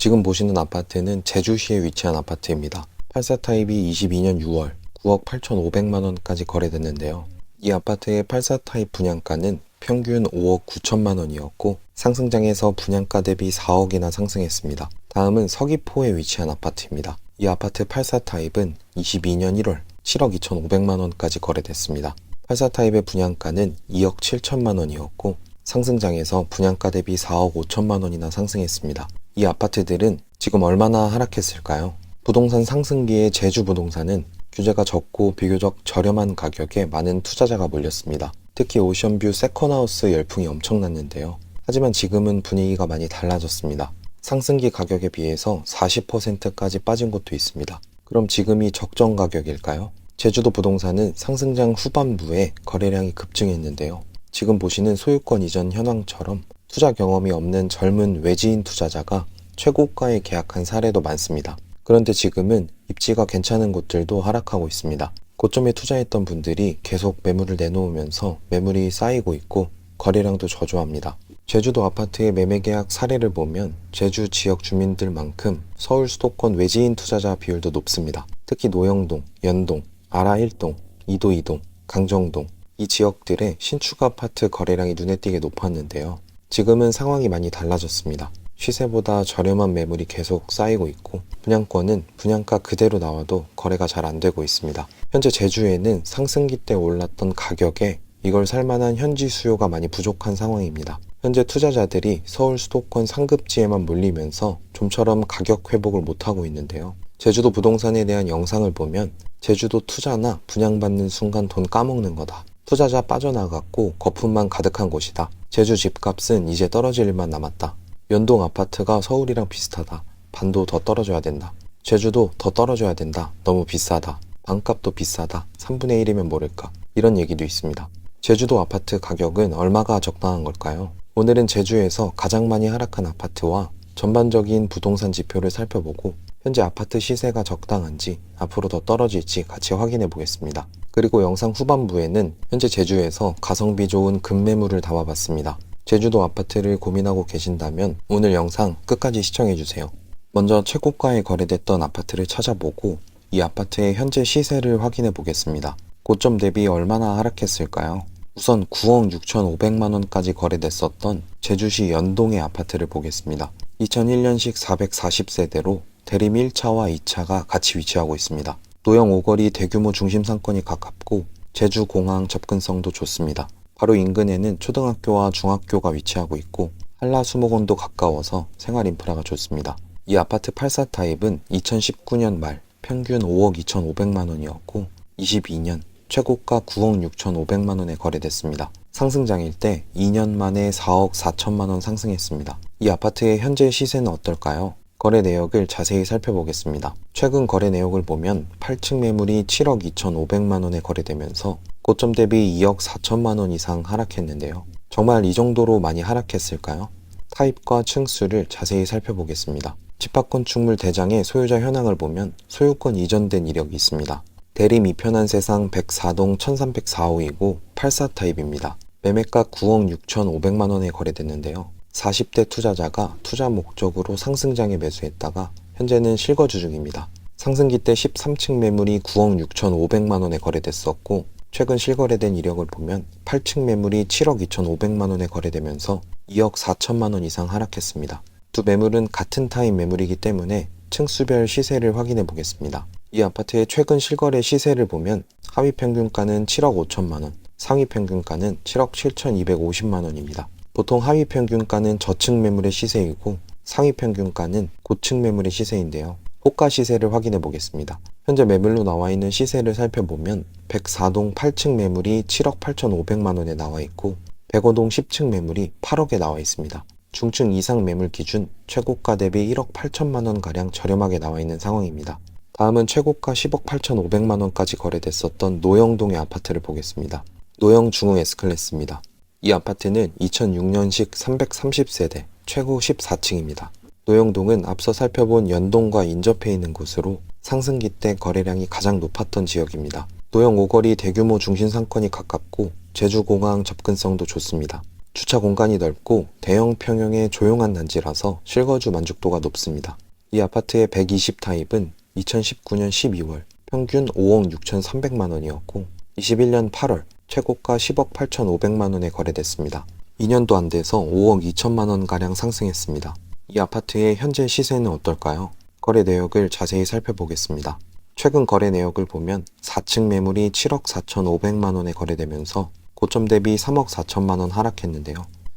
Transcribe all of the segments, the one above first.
지금 보시는 아파트는 제주시에 위치한 아파트입니다. 84 타입이 22년 6월 9억 8,500만 원까지 거래됐는데요. 이 아파트의 84 타입 분양가는 평균 5억 9천만 원이었고 상승장에서 분양가 대비 4억이나 상승했습니다. 다음은 서귀포에 위치한 아파트입니다. 이 아파트 84 타입은 22년 1월 7억 2,500만 원까지 거래됐습니다. 84 타입의 분양가는 2억 7천만 원이었고 상승장에서 분양가 대비 4억 5천만 원이나 상승했습니다. 이 아파트들은 지금 얼마나 하락했을까요? 부동산 상승기에 제주 부동산은 규제가 적고 비교적 저렴한 가격에 많은 투자자가 몰렸습니다. 특히 오션뷰 세컨하우스 열풍이 엄청났는데요. 하지만 지금은 분위기가 많이 달라졌습니다. 상승기 가격에 비해서 40%까지 빠진 곳도 있습니다. 그럼 지금이 적정 가격일까요? 제주도 부동산은 상승장 후반부에 거래량이 급증했는데요. 지금 보시는 소유권 이전 현황처럼 투자 경험이 없는 젊은 외지인 투자자가 최고가에 계약한 사례도 많습니다. 그런데 지금은 입지가 괜찮은 곳들도 하락하고 있습니다. 고점에 투자했던 분들이 계속 매물을 내놓으면서 매물이 쌓이고 있고 거래량도 저조합니다. 제주도 아파트의 매매 계약 사례를 보면 제주 지역 주민들만큼 서울 수도권 외지인 투자자 비율도 높습니다. 특히 노영동, 연동, 아라 1동, 이도 2동, 강정동 이 지역들의 신축 아파트 거래량이 눈에 띄게 높았는데요. 지금은 상황이 많이 달라졌습니다. 시세보다 저렴한 매물이 계속 쌓이고 있고 분양권은 분양가 그대로 나와도 거래가 잘 안 되고 있습니다. 현재 제주에는 상승기 때 올랐던 가격에 이걸 살만한 현지 수요가 많이 부족한 상황입니다. 현재 투자자들이 서울 수도권 상급지에만 몰리면서 좀처럼 가격 회복을 못하고 있는데요. 제주도 부동산에 대한 영상을 보면 제주도 투자나 분양받는 순간 돈 까먹는 거다. 투자자 빠져나갔고 거품만 가득한 곳이다. 제주 집값은 이제 떨어질 일만 남았다. 연동 아파트가 서울이랑 비슷하다. 반도 더 떨어져야 된다. 제주도 더 떨어져야 된다. 너무 비싸다. 방값도 비싸다. 3분의 1이면 모를까. 이런 얘기도 있습니다. 제주도 아파트 가격은 얼마가 적당한 걸까요? 오늘은 제주에서 가장 많이 하락한 아파트와 전반적인 부동산 지표를 살펴보고 현재 아파트 시세가 적당한지 앞으로 더 떨어질지 같이 확인해 보겠습니다. 그리고 영상 후반부에는 현재 제주에서 가성비 좋은 급매물을 담아봤습니다. 제주도 아파트를 고민하고 계신다면 오늘 영상 끝까지 시청해주세요. 먼저 최고가에 거래됐던 아파트를 찾아보고 이 아파트의 현재 시세를 확인해 보겠습니다. 고점 대비 얼마나 하락했을까요? 우선 9억 6,500만 원까지 거래됐었던 제주시 연동의 아파트를 보겠습니다. 2001년식 440세대로 대림 1차와 2차가 같이 위치하고 있습니다. 노영 오거리 대규모 중심 상권이 가깝고 제주공항 접근성도 좋습니다. 바로 인근에는 초등학교와 중학교가 위치하고 있고 한라수목원도 가까워서 생활 인프라가 좋습니다. 이 아파트 84 타입은 2019년 말 평균 5억 2,500만 원이었고 22년 최고가 9억 6,500만 원에 거래됐습니다. 상승장일 때 2년 만에 4억 4천만 원 상승했습니다. 이 아파트의 현재 시세는 어떨까요? 거래 내역을 자세히 살펴보겠습니다. 최근 거래 내역을 보면 8층 매물이 7억 2,500만 원에 거래되면서 고점 대비 2억 4천만 원 이상 하락했는데요. 정말 이 정도로 많이 하락했을까요? 타입과 층수를 자세히 살펴보겠습니다. 집합건축물 대장의 소유자 현황을 보면 소유권 이전된 이력이 있습니다. 대림 이편한 세상 104동 1304호이고 84 타입입니다. 매매가 9억 6,500만 원에 거래됐는데요. 40대 투자자가 투자 목적으로 상승장에 매수했다가 현재는 실거주 중입니다. 상승기 때 13층 매물이 9억 6,500만 원에 거래됐었고 최근 실거래된 이력을 보면 8층 매물이 7억 2,500만 원에 거래되면서 2억 4천만 원 이상 하락했습니다. 두 매물은 같은 타입 매물이기 때문에 층수별 시세를 확인해 보겠습니다. 이 아파트의 최근 실거래 시세를 보면 하위 평균가는 7억 5천만 원, 상위 평균가는 7억 7,250만 원입니다. 보통 하위 평균가는 저층 매물의 시세이고 상위 평균가는 고층 매물의 시세인데요. 호가 시세를 확인해 보겠습니다. 현재 매물로 나와 있는 시세를 살펴보면 104동 8층 매물이 7억 8,500만 원에 나와 있고 105동 10층 매물이 8억에 나와 있습니다. 중층 이상 매물 기준 최고가 대비 1억 8천만 원 가량 저렴하게 나와 있는 상황입니다. 다음은 최고가 10억 8,500만 원까지 거래됐었던 노영동의 아파트를 보겠습니다. 노영 중흥 S클래스입니다. 이 아파트는 2006년식 330세대 최고 14층입니다. 노영동은 앞서 살펴본 연동과 인접해 있는 곳으로 상승기 때 거래량이 가장 높았던 지역입니다. 노영 오거리 대규모 중심 상권이 가깝고 제주공항 접근성도 좋습니다. 주차 공간이 넓고 대형 평형의 조용한 단지라서 실거주 만족도가 높습니다. 이 아파트의 120 타입은 2019년 12월 평균 5억 6,300만 원이었고 21년 8월 최고가 10억 8,500만 원에 거래됐습니다. 2년도 안 돼서 5억 2천만 원가량 상승했습니다. 이 아파트의 현재 시세는 어떨까요? 거래 내역을 자세히 살펴보겠습니다. 최근 거래 내역을 보면 4층 매물이 7억 4,500만 원에 거래되면서 고점 대비 3억 4천만 원 하락했는데요.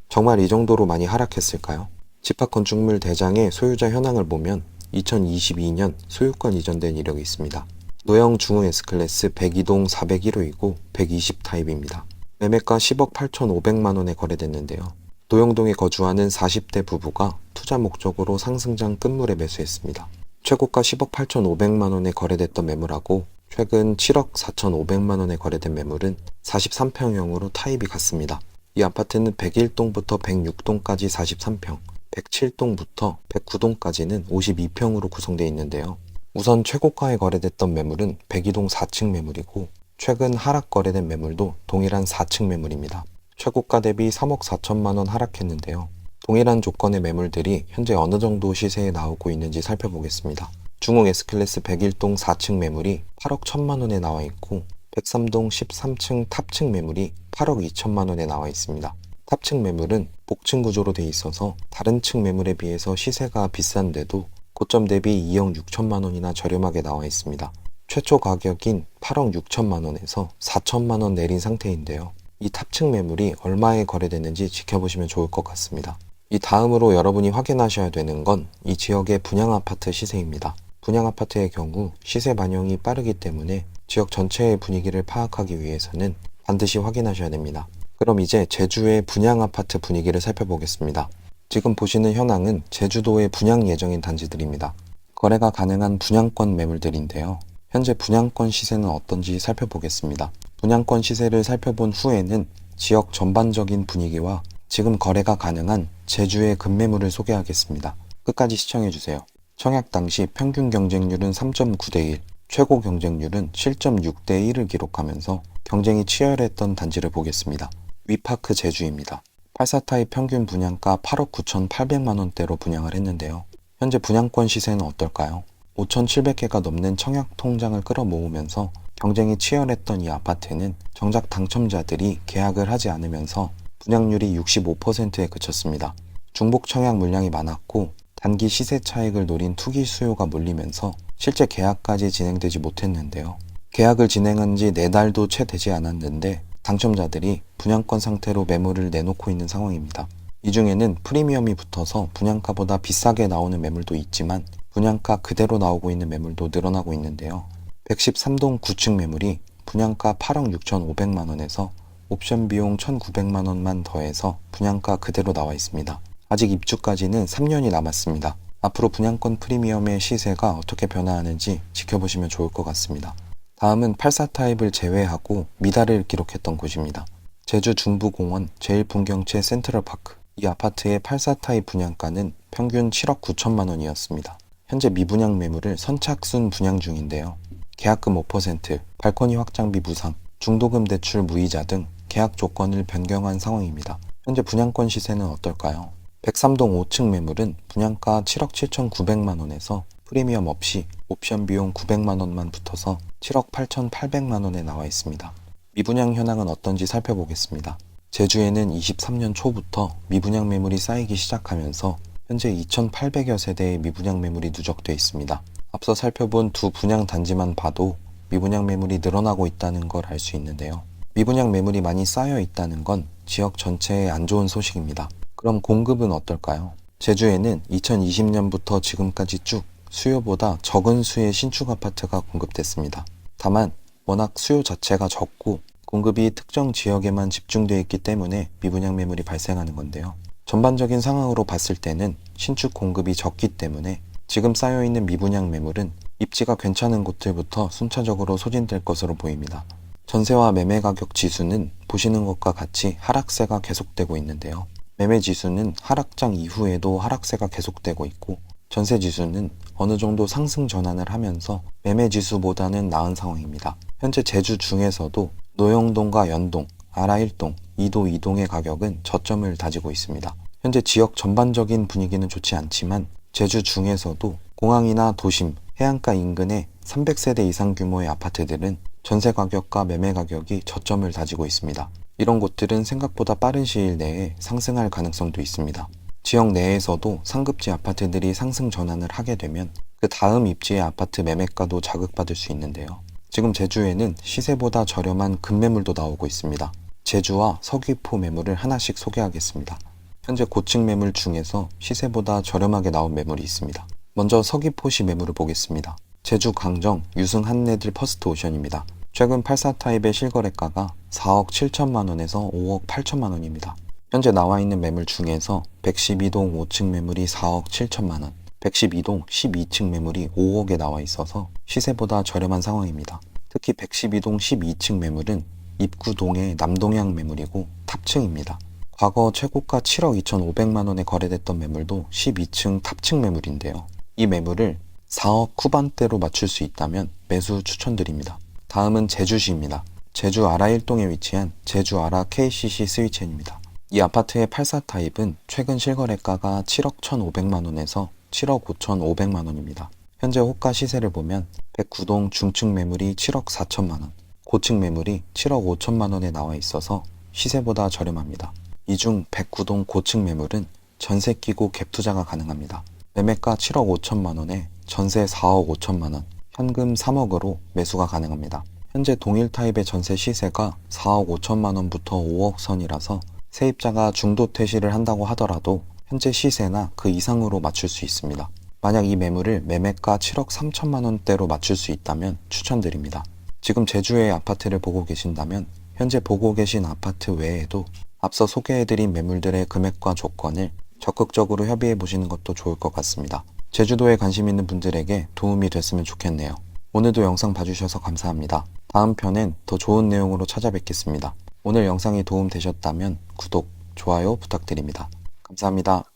정말 이 정도로 많이 하락했을까요? 집합건축물 대장의 소유자 현황을 보면 2022년 소유권 이전된 이력이 있습니다. 노형 중흥 S클래스 102동 401호이고 120 타입입니다. 매매가 10억 8,500만 원에 거래됐는데요. 노영동에 거주하는 40대 부부가 투자 목적으로 상승장 끝물에 매수했습니다. 최고가 10억 8,500만 원에 거래됐던 매물하고 최근 7억 4,500만 원에 거래된 매물은 43평형으로 타입이 같습니다. 이 아파트는 101동부터 106동까지 43평, 107동부터 109동까지는 52평으로 구성되어 있는데요. 우선 최고가에 거래됐던 매물은 102동 4층 매물이고 최근 하락 거래된 매물도 동일한 4층 매물입니다. 최고가 대비 3억 4천만 원 하락했는데요. 동일한 조건의 매물들이 현재 어느 정도 시세에 나오고 있는지 살펴보겠습니다. 중흥 S클래스 101동 4층 매물이 8억 1천만 원에 나와 있고 103동 13층 탑층 매물이 8억 2천만 원에 나와 있습니다. 탑층 매물은 복층 구조로 되어 있어서 다른 층 매물에 비해서 시세가 비싼데도 고점 대비 2억 6천만 원이나 저렴하게 나와 있습니다. 최초 가격인 8억 6천만 원에서 4천만 원 내린 상태인데요. 이 탑층 매물이 얼마에 거래됐는지 지켜보시면 좋을 것 같습니다. 이 다음으로 여러분이 확인하셔야 되는 건 이 지역의 분양아파트 시세입니다. 분양아파트의 경우 시세 반영이 빠르기 때문에 지역 전체의 분위기를 파악하기 위해서는 반드시 확인하셔야 됩니다. 그럼 이제 제주의 분양아파트 분위기를 살펴보겠습니다. 지금 보시는 현황은 제주도의 분양 예정인 단지들입니다. 거래가 가능한 분양권 매물들인데요. 현재 분양권 시세는 어떤지 살펴보겠습니다. 분양권 시세를 살펴본 후에는 지역 전반적인 분위기와 지금 거래가 가능한 제주의 급매물을 소개하겠습니다. 끝까지 시청해주세요. 청약 당시 평균 경쟁률은 3.9대 1, 최고 경쟁률은 7.6대 1을 기록하면서 경쟁이 치열했던 단지를 보겠습니다. 위파크 제주입니다. 84타입 평균 분양가 8억 9,800만 원대로 분양을 했는데요. 현재 분양권 시세는 어떨까요? 5,700개가 넘는 청약 통장을 끌어모으면서 경쟁이 치열했던 이 아파트는 정작 당첨자들이 계약을 하지 않으면서 분양률이 65%에 그쳤습니다. 중복 청약 물량이 많았고 단기 시세 차익을 노린 투기 수요가 몰리면서 실제 계약까지 진행되지 못했는데요. 계약을 진행한 지 4달도 채 되지 않았는데 당첨자들이 분양권 상태로 매물을 내놓고 있는 상황입니다. 이 중에는 프리미엄이 붙어서 분양가보다 비싸게 나오는 매물도 있지만 분양가 그대로 나오고 있는 매물도 늘어나고 있는데요. 113동 9층 매물이 분양가 8억 6,500만 원에서 옵션 비용 1,900만 원만 더해서 분양가 그대로 나와 있습니다. 아직 입주까지는 3년이 남았습니다. 앞으로 분양권 프리미엄의 시세가 어떻게 변화하는지 지켜보시면 좋을 것 같습니다. 다음은 84타입을 제외하고 미달을 기록했던 곳입니다. 제주 중부공원 제1풍경채 센트럴파크. 이 아파트의 84타입 분양가는 평균 7억 9천만 원이었습니다. 현재 미분양 매물을 선착순 분양 중인데요. 계약금 5%, 발코니 확장비 무상, 중도금 대출 무이자 등 계약 조건을 변경한 상황입니다. 현재 분양권 시세는 어떨까요? 103동 5층 매물은 분양가 7억 7,900만 원에서 프리미엄 없이 옵션 비용 900만 원만 붙어서 7억 8,800만 원에 나와 있습니다. 미분양 현황은 어떤지 살펴보겠습니다. 제주에는 23년 초부터 미분양 매물이 쌓이기 시작하면서 현재 2,800여 세대의 미분양 매물이 누적되어 있습니다. 앞서 살펴본 두 분양 단지만 봐도 미분양 매물이 늘어나고 있다는 걸 알 수 있는데요. 미분양 매물이 많이 쌓여 있다는 건 지역 전체에 안 좋은 소식입니다. 그럼 공급은 어떨까요? 제주에는 2020년부터 지금까지 쭉 수요보다 적은 수의 신축 아파트가 공급됐습니다. 다만 워낙 수요 자체가 적고 공급이 특정 지역에만 집중되어 있기 때문에 미분양 매물이 발생하는 건데요. 전반적인 상황으로 봤을 때는 신축 공급이 적기 때문에 지금 쌓여있는 미분양 매물은 입지가 괜찮은 곳들부터 순차적으로 소진될 것으로 보입니다. 전세와 매매 가격 지수는 보시는 것과 같이 하락세가 계속되고 있는데요. 매매 지수는 하락장 이후에도 하락세가 계속되고 있고 전세 지수는 어느 정도 상승 전환을 하면서 매매 지수보다는 나은 상황입니다. 현재 제주 중에서도 노영동과 연동, 아라 1동, 2도 2동의 가격은 저점을 다지고 있습니다. 현재 지역 전반적인 분위기는 좋지 않지만 제주 중에서도 공항이나 도심, 해안가 인근의 300세대 이상 규모의 아파트들은 전세 가격과 매매 가격이 저점을 다지고 있습니다. 이런 곳들은 생각보다 빠른 시일 내에 상승할 가능성도 있습니다. 지역 내에서도 상급지 아파트들이 상승 전환을 하게 되면 그 다음 입지의 아파트 매매가도 자극받을 수 있는데요. 지금 제주에는 시세보다 저렴한 급매물도 나오고 있습니다. 제주와 서귀포 매물을 하나씩 소개하겠습니다. 현재 고층 매물 중에서 시세보다 저렴하게 나온 매물이 있습니다. 먼저 서귀포시 매물을 보겠습니다. 제주 강정 유승 한내들 퍼스트 오션입니다. 최근 84 타입의 실거래가가 4억 7천만 원에서 5억 8천만 원입니다. 현재 나와 있는 매물 중에서 112동 5층 매물이 4억 7천만 원, 112동 12층 매물이 5억에 나와 있어서 시세보다 저렴한 상황입니다. 특히 112동 12층 매물은 입구동의 남동향 매물이고 탑층입니다. 과거 최고가 7억 2,500만 원에 거래됐던 매물도 12층 탑층 매물인데요. 이 매물을 4억 후반대로 맞출 수 있다면 매수 추천드립니다. 다음은 제주시입니다. 제주 아라 1동에 위치한 제주 아라 KCC 스위첸입니다. 이 아파트의 84 타입은 최근 실거래가가 7억 1,500만 원에서 7억 5,500만 원입니다. 현재 호가 시세를 보면 109동 중층 매물이 7억 4천만 원, 고층 매물이 7억 5천만 원에 나와 있어서 시세보다 저렴합니다. 이 중 109동 고층 매물은 전세 끼고 갭 투자가 가능합니다. 매매가 7억 5천만 원에 전세 4억 5천만 원, 현금 3억으로 매수가 가능합니다. 현재 동일 타입의 전세 시세가 4억 5천만 원부터 5억 선이라서 세입자가 중도 퇴실을 한다고 하더라도 현재 시세나 그 이상으로 맞출 수 있습니다. 만약 이 매물을 매매가 7억 3천만 원대로 맞출 수 있다면 추천드립니다. 지금 제주의 아파트를 보고 계신다면 현재 보고 계신 아파트 외에도 앞서 소개해드린 매물들의 금액과 조건을 적극적으로 협의해 보시는 것도 좋을 것 같습니다. 제주도에 관심 있는 분들에게 도움이 됐으면 좋겠네요. 오늘도 영상 봐주셔서 감사합니다. 다음 편엔 더 좋은 내용으로 찾아뵙겠습니다. 오늘 영상이 도움 되셨다면 구독, 좋아요 부탁드립니다. 감사합니다.